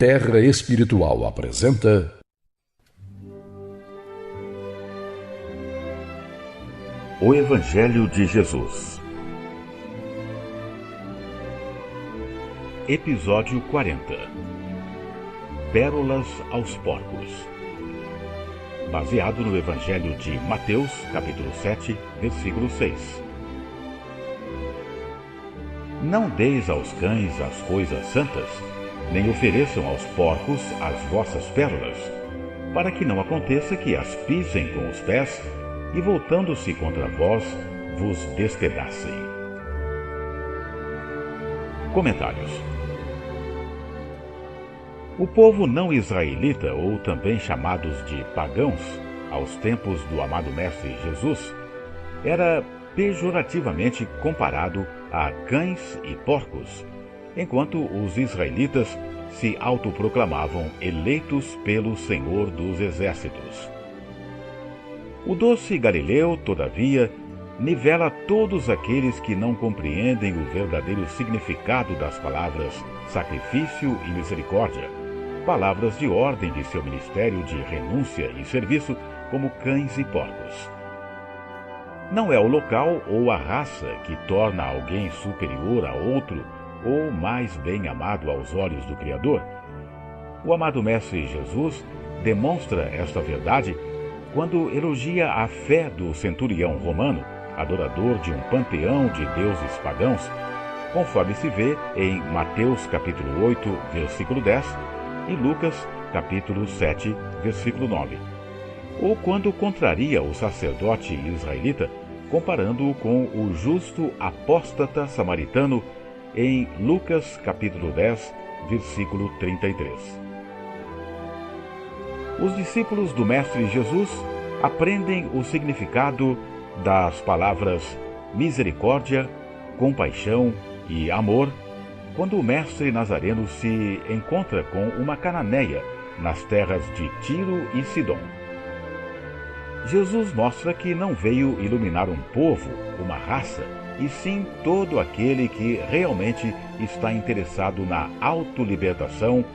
Terra Espiritual apresenta O Evangelho de Jesus. Episódio 40. Pérolas aos porcos. Baseado no Evangelho de Mateus, capítulo 7, versículo 6. Não deis aos cães as coisas santas, nem ofereçam aos porcos as vossas pérolas, para que não aconteça que as pisem com os pés e, voltando-se contra vós, vos despedacem. Comentários. O povo não israelita, ou também chamados de pagãos, aos tempos do amado Mestre Jesus, era pejorativamente comparado a cães e porcos, enquanto os israelitas se autoproclamavam eleitos pelo Senhor dos Exércitos. O doce Galileu, todavia, nivela todos aqueles que não compreendem o verdadeiro significado das palavras sacrifício e misericórdia, palavras de ordem de seu ministério de renúncia e serviço, como cães e porcos. Não é o local ou a raça que torna alguém superior a outro ou mais bem amado aos olhos do Criador. O amado Mestre Jesus demonstra esta verdade quando elogia a fé do centurião romano, adorador de um panteão de deuses pagãos, conforme se vê em Mateus capítulo 8, versículo 10 e Lucas capítulo 7, versículo 9. Ou quando contraria o sacerdote israelita, comparando-o com o justo apóstata samaritano em Lucas capítulo 10, versículo 33. Os discípulos do Mestre Jesus aprendem o significado das palavras misericórdia, compaixão e amor quando o Mestre Nazareno se encontra com uma cananeia nas terras de Tiro e Sidom. Jesus mostra que não veio iluminar um povo, uma raça, e sim todo aquele que realmente está interessado na autolibertação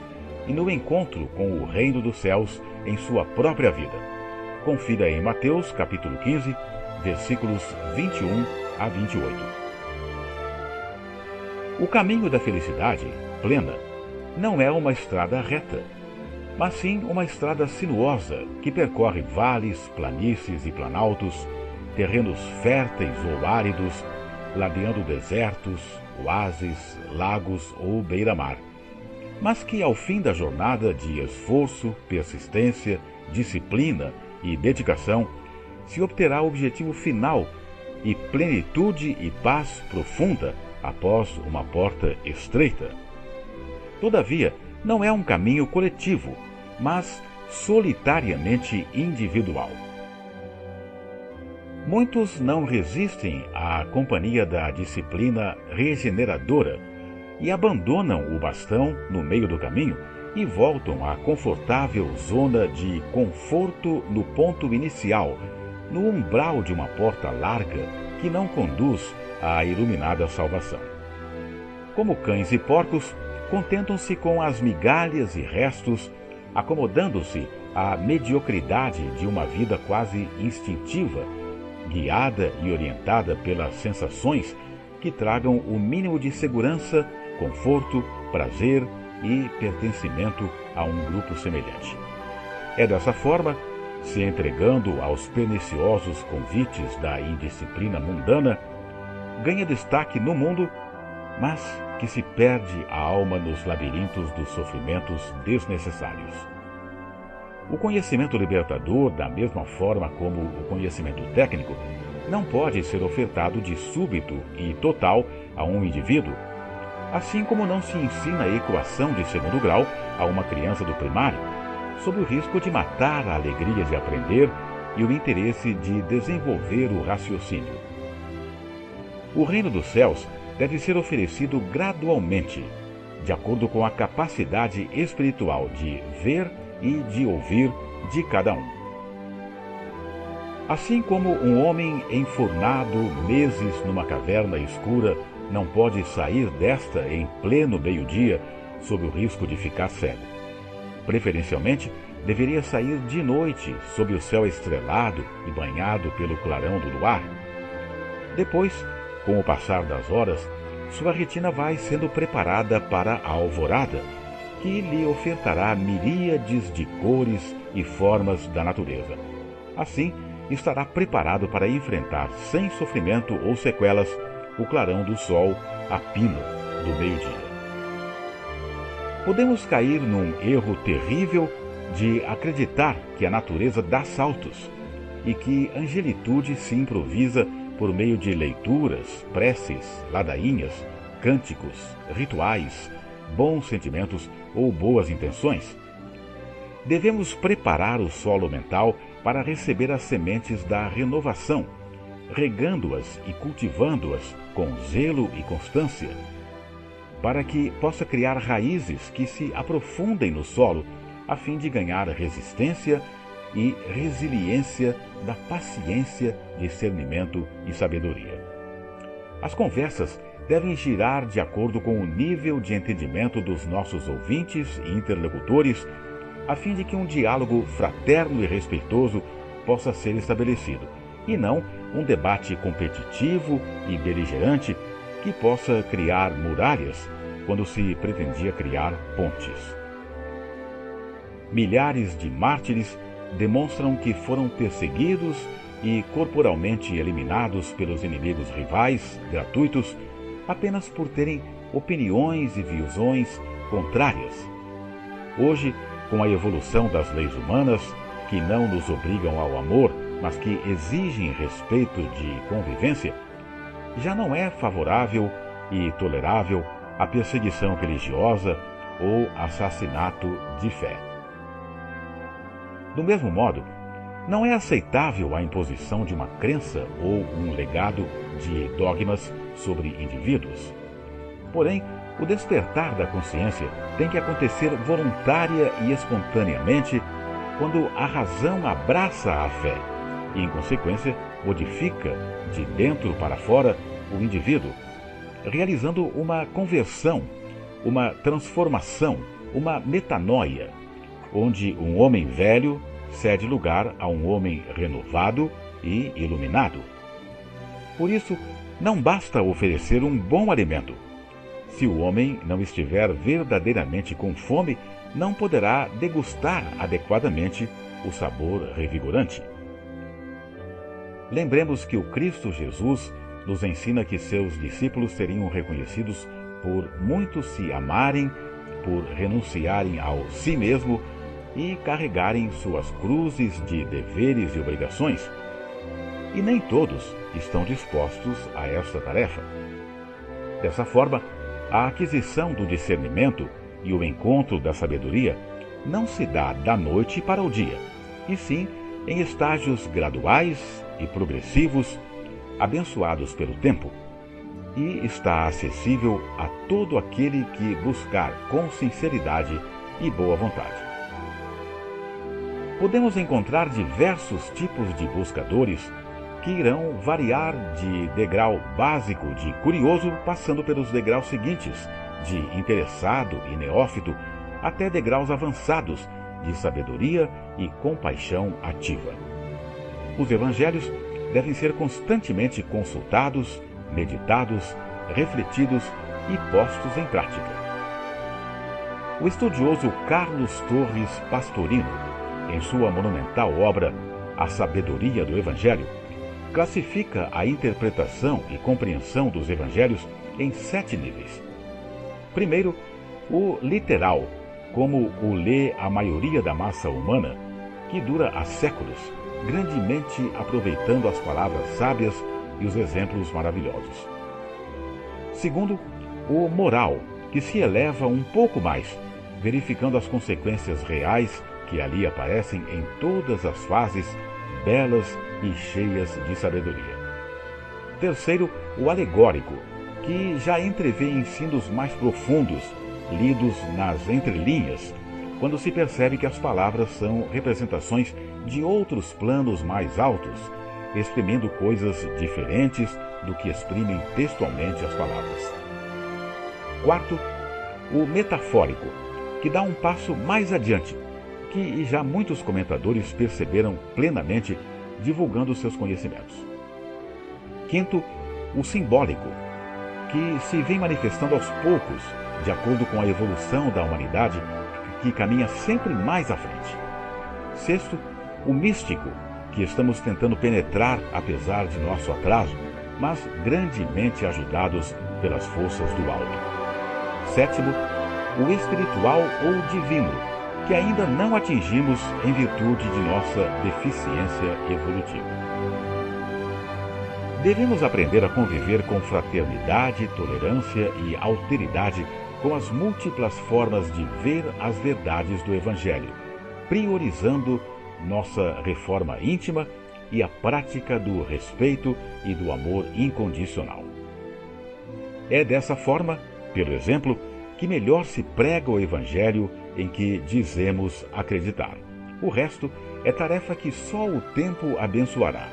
e no encontro com o reino dos céus em sua própria vida. Confira em Mateus capítulo 15, versículos 21 a 28. O caminho da felicidade plena não é uma estrada reta, mas sim uma estrada sinuosa que percorre vales, planícies e planaltos, terrenos férteis ou áridos, ladeando desertos, oásis, lagos ou beira-mar, mas que ao fim da jornada de esforço, persistência, disciplina e dedicação se obterá o objetivo final e plenitude e paz profunda após uma porta estreita. Todavia, não é um caminho coletivo, mas solitariamente individual. Muitos não resistem à companhia da disciplina regeneradora e abandonam o bastão no meio do caminho e voltam à confortável zona de conforto no ponto inicial, no umbral de uma porta larga que não conduz à iluminada salvação. Como cães e porcos, contentam-se com as migalhas e restos, acomodando-se à mediocridade de uma vida quase instintiva, guiada e orientada pelas sensações que tragam o mínimo de segurança, conforto, prazer e pertencimento a um grupo semelhante. É dessa forma, se entregando aos perniciosos convites da indisciplina mundana, ganha destaque no mundo, mas que se perde a alma nos labirintos dos sofrimentos desnecessários. O conhecimento libertador, da mesma forma como o conhecimento técnico, não pode ser ofertado de súbito e total a um indivíduo, assim como não se ensina a equação de segundo grau a uma criança do primário, sob o risco de matar a alegria de aprender e o interesse de desenvolver o raciocínio. O reino dos céus deve ser oferecido gradualmente, de acordo com a capacidade espiritual de ver e de ouvir de cada um. Assim como um homem enfornado meses numa caverna escura não pode sair desta em pleno meio-dia sob o risco de ficar cego. Preferencialmente, deveria sair de noite, sob o céu estrelado e banhado pelo clarão do luar. Depois, com o passar das horas, sua retina vai sendo preparada para a alvorada, que lhe ofertará miríades de cores e formas da natureza. Assim, estará preparado para enfrentar sem sofrimento ou sequelas o clarão do sol a pino do meio-dia. Podemos cair num erro terrível de acreditar que a natureza dá saltos e que angelitude se improvisa por meio de leituras, preces, ladainhas, cânticos, rituais, bons sentimentos ou boas intenções. Devemos preparar o solo mental para receber as sementes da renovação, regando-as e cultivando-as com zelo e constância, para que possa criar raízes que se aprofundem no solo, a fim de ganhar resistência e resiliência da paciência, discernimento e sabedoria. As conversas devem girar de acordo com o nível de entendimento dos nossos ouvintes e interlocutores, a fim de que um diálogo fraterno e respeitoso possa ser estabelecido, e não um debate competitivo e beligerante que possa criar muralhas quando se pretendia criar pontes. Milhares de mártires demonstram que foram perseguidos e corporalmente eliminados pelos inimigos rivais, gratuitos, apenas por terem opiniões e visões contrárias. Hoje, com a evolução das leis humanas, que não nos obrigam ao amor, mas que exigem respeito de convivência, já não é favorável e tolerável a perseguição religiosa ou assassinato de fé. Do mesmo modo, não é aceitável a imposição de uma crença ou um legado de dogmas sobre indivíduos. Porém, o despertar da consciência tem que acontecer voluntária e espontaneamente quando a razão abraça a fé e, em consequência, modifica de dentro para fora o indivíduo, realizando uma conversão, uma transformação, uma metanoia, onde um homem velho cede lugar a um homem renovado e iluminado. Por isso, não basta oferecer um bom alimento. Se o homem não estiver verdadeiramente com fome, não poderá degustar adequadamente o sabor revigorante. Lembremos que o Cristo Jesus nos ensina que seus discípulos seriam reconhecidos por muitos se amarem, por renunciarem ao si mesmo e carregarem suas cruzes de deveres e obrigações. E nem todos estão dispostos a esta tarefa. Dessa forma, a aquisição do discernimento e o encontro da sabedoria não se dá da noite para o dia, e sim em estágios graduais e progressivos, abençoados pelo tempo, e está acessível a todo aquele que buscar com sinceridade e boa vontade. Podemos encontrar diversos tipos de buscadores que irão variar de degrau básico de curioso, passando pelos degraus seguintes, de interessado e neófito, até degraus avançados de sabedoria e compaixão ativa. Os evangelhos devem ser constantemente consultados, meditados, refletidos e postos em prática. O estudioso Carlos Torres Pastorino, em sua monumental obra A Sabedoria do Evangelho, classifica a interpretação e compreensão dos evangelhos em 7 níveis. Primeiro, o literal, como o lê a maioria da massa humana, que dura há séculos, grandemente aproveitando as palavras sábias e os exemplos maravilhosos. Segundo, o moral, que se eleva um pouco mais, verificando as consequências reais que ali aparecem em todas as fases, belas e cheias de sabedoria. Terceiro, o alegórico, que já entrevê ensinos mais profundos, lidos nas entrelinhas, quando se percebe que as palavras são representações de outros planos mais altos, exprimindo coisas diferentes do que exprimem textualmente as palavras. Quarto, o metafórico, que dá um passo mais adiante, que já muitos comentadores perceberam plenamente divulgando seus conhecimentos. Quinto, o simbólico, que se vem manifestando aos poucos, de acordo com a evolução da humanidade, que caminha sempre mais à frente. Sexto, o místico, que estamos tentando penetrar apesar de nosso atraso, mas grandemente ajudados pelas forças do alto. Sétimo, o espiritual ou divino, que ainda não atingimos em virtude de nossa deficiência evolutiva. Devemos aprender a conviver com fraternidade, tolerância e alteridade com as múltiplas formas de ver as verdades do Evangelho, priorizando nossa reforma íntima e a prática do respeito e do amor incondicional. É dessa forma, pelo exemplo, que melhor se prega o Evangelho em que dizemos acreditar. O resto é tarefa que só o tempo abençoará.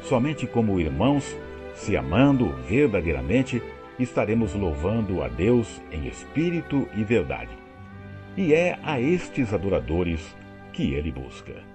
Somente como irmãos, se amando verdadeiramente, estaremos louvando a Deus em espírito e verdade. E é a estes adoradores que ele busca.